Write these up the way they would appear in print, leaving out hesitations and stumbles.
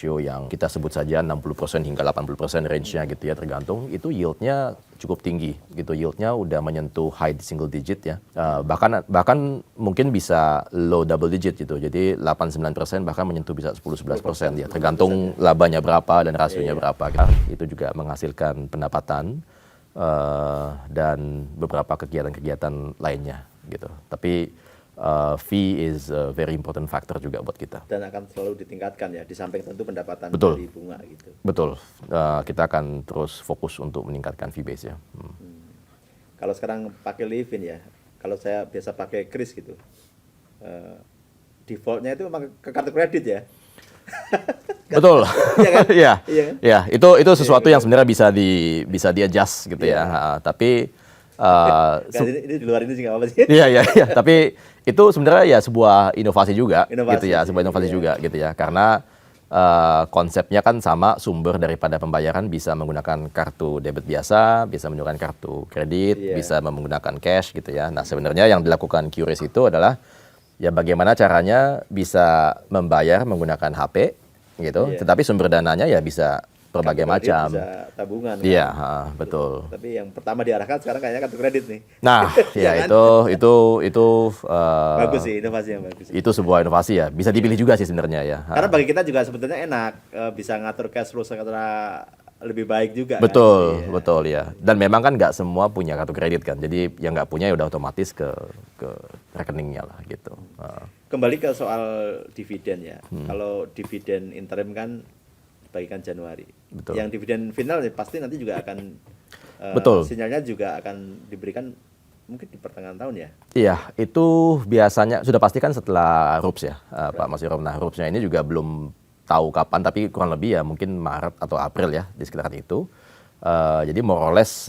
ratio yang kita sebut saja 60% hingga 80% range-nya gitu ya, tergantung, itu yield-nya cukup tinggi gitu. Yield-nya udah menyentuh high single digit ya. Bahkan mungkin bisa low double digit gitu. Jadi 8-9% bahkan menyentuh bisa 10-11% ya. Tergantung labanya berapa dan rasionya berapa. Itu juga menghasilkan pendapatan dan beberapa kegiatan-kegiatan lainnya gitu. Tapi fee is a very important factor juga buat kita. Dan akan selalu ditingkatkan ya, di samping tentu pendapatan Betul. dari bunga gitu. Betul. Kita akan terus fokus untuk meningkatkan fee base ya. Kalau sekarang pakai Livin ya, kalau saya biasa pakai Kris gitu, defaultnya itu memang ke kartu kredit ya. Betul. Iya kan? Iya. Iya kan? Ya, itu sesuatu yang sebenarnya bisa di adjust gitu ya. Tapi ini di luar ini sih nggak apa-apa sih. Iya. Tapi itu sebenarnya ya sebuah inovasi juga gitu ya, sih, sebuah inovasi juga gitu ya. Karena konsepnya kan sama, sumber daripada pembayaran bisa menggunakan kartu debit biasa, bisa menggunakan kartu kredit, bisa menggunakan cash gitu ya. Nah, sebenarnya yang dilakukan QRIS itu adalah ya bagaimana caranya bisa membayar menggunakan HP gitu, tetapi sumber dananya ya bisa berbagai macam. Bisa tabungan. Iya, kan? betul. Tapi yang pertama diarahkan sekarang kayaknya kartu kredit nih. Nah, ya kan? itu bagus sih, inovasi yang bagus. Itu sebuah inovasi ya, bisa dipilih juga sih sebenarnya ya. Karena bagi kita juga sebetulnya enak, bisa ngatur cash flow secara lebih baik juga. Betul, kan? betul ya. Dan memang kan nggak semua punya kartu kredit kan, jadi yang nggak punya ya udah otomatis ke rekeningnya lah gitu. Kembali ke soal dividen ya. Kalau dividen interim kan bagikan Januari. Betul. Yang dividen final ya pasti nanti juga akan Betul. sinyalnya juga akan diberikan mungkin di pertengahan tahun ya. Iya, itu biasanya sudah pasti kan setelah RUPS ya, Pak Mas Irom. Nah, RUPS-nya ini juga belum tahu kapan, tapi kurang lebih ya mungkin Maret atau April ya, di sekitaran itu. Jadi more or less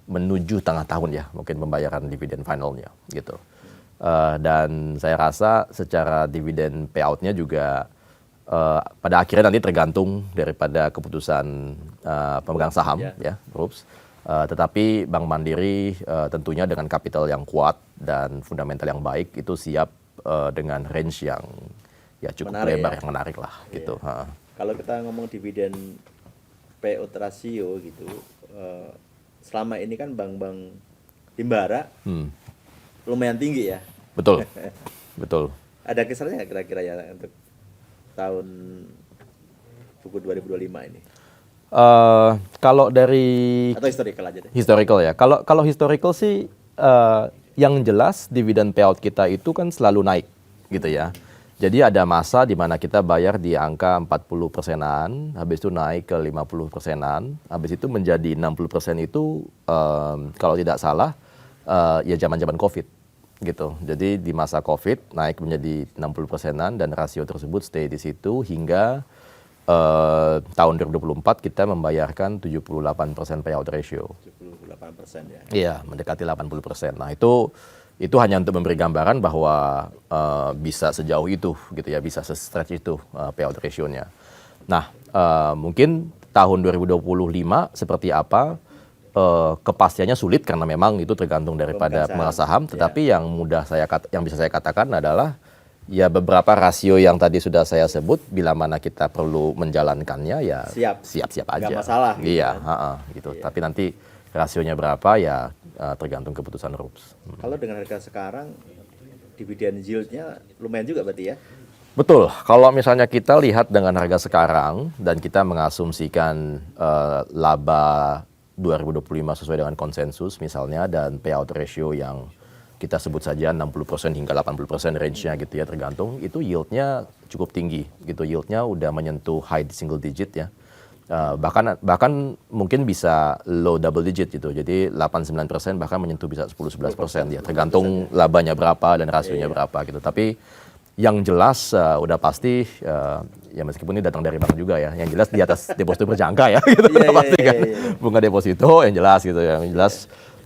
menuju tengah tahun ya, mungkin pembayaran dividen finalnya gitu. Dan saya rasa secara dividen payout-nya juga pada akhirnya nanti tergantung daripada keputusan pemegang saham ya, RUPS. Tetapi Bank Mandiri tentunya dengan kapital yang kuat dan fundamental yang baik itu siap dengan range yang ya cukup menarik, lebar, ya? yang menarik lah gitu. Kalau kita ngomong dividen payout ratio gitu, selama ini kan bank-bank Himbara lumayan tinggi ya. Betul, betul. Ada kisarnya kira-kira ya untuk tahun buku 2025 ini? Kalau dari Atau historical aja deh. Historical ya. Kalau historical sih yang jelas dividen payout kita itu kan selalu naik gitu ya. Jadi ada masa di mana kita bayar di angka 40%-an, habis itu naik ke 50%-an, habis itu menjadi 60% itu kalau tidak salah ya zaman-zaman Covid gitu. Jadi di masa Covid naik menjadi 60%-an dan rasio tersebut stay di situ hingga tahun 2024 kita membayarkan 78% payout ratio. 78% ya. Iya, mendekati 80%. Nah, itu hanya untuk memberi gambaran bahwa bisa sejauh itu gitu ya, bisa se-stretch itu payout ratio-nya. Nah, mungkin tahun 2025 seperti apa kepastiannya sulit karena memang itu tergantung daripada pemegang saham, tetapi yang bisa saya katakan adalah ya beberapa rasio yang tadi sudah saya sebut, bila mana kita perlu menjalankannya ya siap-siap aja. Nggak masalah. Gitu iya, kan? gitu. Iya. Tapi nanti rasionya berapa ya tergantung keputusan RUPS. Kalau dengan harga sekarang dividen yield-nya lumayan juga berarti ya? Betul. Kalau misalnya kita lihat dengan harga sekarang dan kita mengasumsikan laba 2025 sesuai dengan konsensus misalnya dan payout ratio yang kita sebut saja 60% hingga 80% range-nya gitu ya, tergantung, itu yield-nya cukup tinggi gitu. Yield-nya udah menyentuh high single digit ya. Bahkan mungkin bisa low double digit gitu. Jadi 8-9% bahkan menyentuh bisa 10-11% ya. Tergantung labanya berapa dan rasionya berapa gitu. Tapi yang jelas udah pasti ya meskipun ini datang dari bank juga ya. Yang jelas di atas deposito berjangka ya gitu. Pasti kan. Bunga deposito yang jelas gitu ya. Yang jelas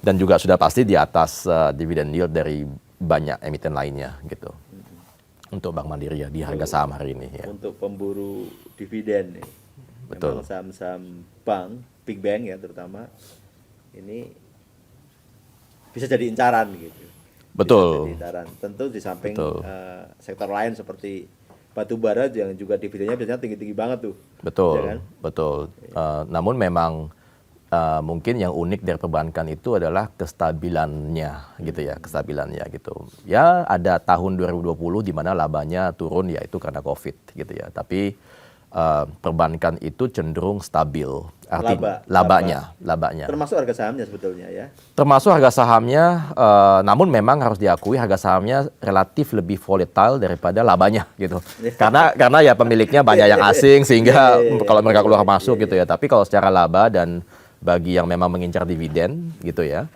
dan juga sudah pasti di atas dividen yield dari banyak emiten lainnya gitu. Untuk Bank Mandiri ya di harga saham hari ini ya. Untuk pemburu dividen nih. Betul. Memang saham-saham bank, big bank ya terutama, ini bisa jadi incaran gitu. Betul. Bisa jadi incaran. Tentu di samping sektor lain seperti batu bara yang juga dividennya biasanya tinggi-tinggi banget tuh. Betul, Ya kan? betul. Namun memang mungkin yang unik dari perbankan itu adalah kestabilannya gitu ya, kestabilannya gitu. Ya ada tahun 2020 di mana labanya turun yaitu karena COVID gitu ya. Tapi perbankan itu cenderung stabil. Artinya labanya. Termasuk harga sahamnya sebetulnya ya. Termasuk harga sahamnya, namun memang harus diakui harga sahamnya relatif lebih volatile daripada labanya gitu. Karena ya pemiliknya banyak yang asing sehingga kalau mereka keluar masuk gitu ya. Tapi kalau secara laba dan bagi yang memang mengincar dividen gitu ya,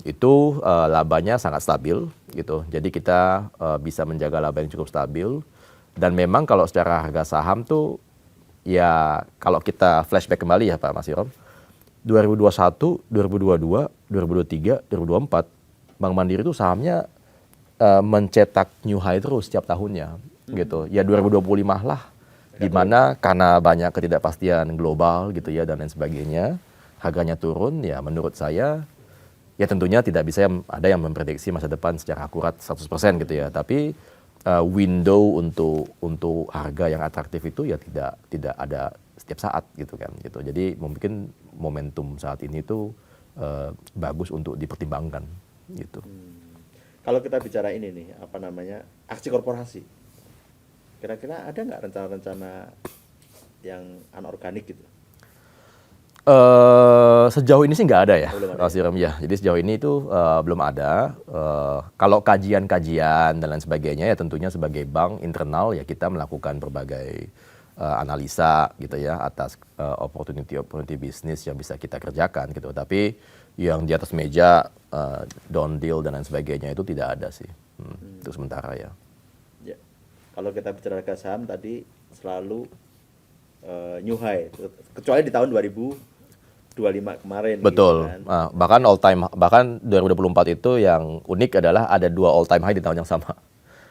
itu labanya sangat stabil gitu. Jadi kita bisa menjaga laba yang cukup stabil. Dan memang kalau secara harga saham tuh ya kalau kita flashback kembali ya Pak Mas Irom, 2021, 2022, 2023, 2024, Bank Mandiri itu sahamnya mencetak new high terus setiap tahunnya gitu. Ya 2025 lah, di mana karena banyak ketidakpastian global gitu ya dan lain sebagainya, harganya turun. Ya menurut saya, ya tentunya tidak bisa ada yang memprediksi masa depan secara akurat 100% gitu ya. Tapi window untuk harga yang atraktif itu ya tidak ada setiap saat gitu kan gitu. Jadi mungkin momentum saat ini tuh bagus untuk dipertimbangkan gitu. Kalau kita bicara ini nih, apa namanya, aksi korporasi, kira-kira ada nggak rencana-rencana yang anorganik gitu? Sejauh ini sih nggak ada ya, Belum ada Mas Iram ya. Jadi sejauh ini itu belum ada. Kalau kajian-kajian dan lain sebagainya ya tentunya sebagai bank internal ya kita melakukan berbagai analisa gitu ya atas opportunity bisnis yang bisa kita kerjakan gitu. Tapi yang di atas meja down deal dan lain sebagainya itu tidak ada sih. Itu sementara ya. Ya. Kalau kita bicara harga saham tadi selalu new high, kecuali di tahun 2025 kemarin. Betul. Gitu kan. Bahkan 2024 itu yang unik adalah ada 2 all time high di tahun yang sama.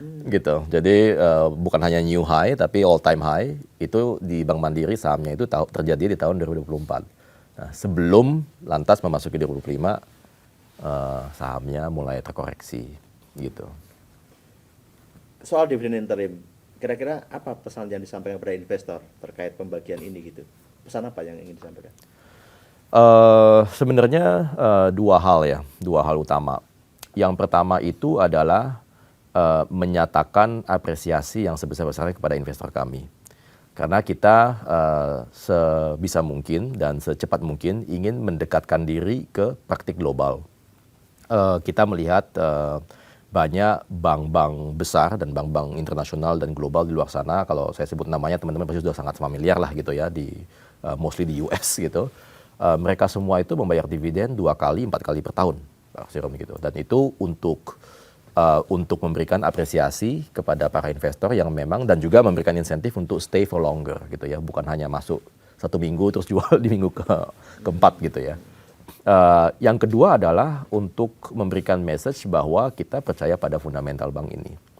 Gitu. Jadi bukan hanya new high tapi all time high itu di Bank Mandiri sahamnya itu terjadi di tahun 2024. Nah, sebelum lantas memasuki 2025 sahamnya mulai terkoreksi gitu. Soal dividen interim, kira-kira apa pesan yang disampaikan kepada investor terkait pembagian ini gitu? Pesan apa yang ingin disampaikan? Sebenarnya dua hal utama. Yang pertama itu adalah menyatakan apresiasi yang sebesar-besarnya kepada investor kami. Karena kita sebisa mungkin dan secepat mungkin ingin mendekatkan diri ke praktik global. Kita melihat banyak bank-bank besar dan bank-bank internasional dan global di luar sana. Kalau saya sebut namanya teman-teman pasti sudah sangat familiar lah gitu ya, mostly di US gitu. Mereka semua itu membayar dividen 2 kali, 4 kali per tahun, Pak Sirom gitu. Dan itu untuk memberikan apresiasi kepada para investor yang memang dan juga memberikan insentif untuk stay for longer gitu ya, bukan hanya masuk 1 minggu terus jual di minggu keempat gitu ya. Yang kedua adalah untuk memberikan message bahwa kita percaya pada fundamental bank ini.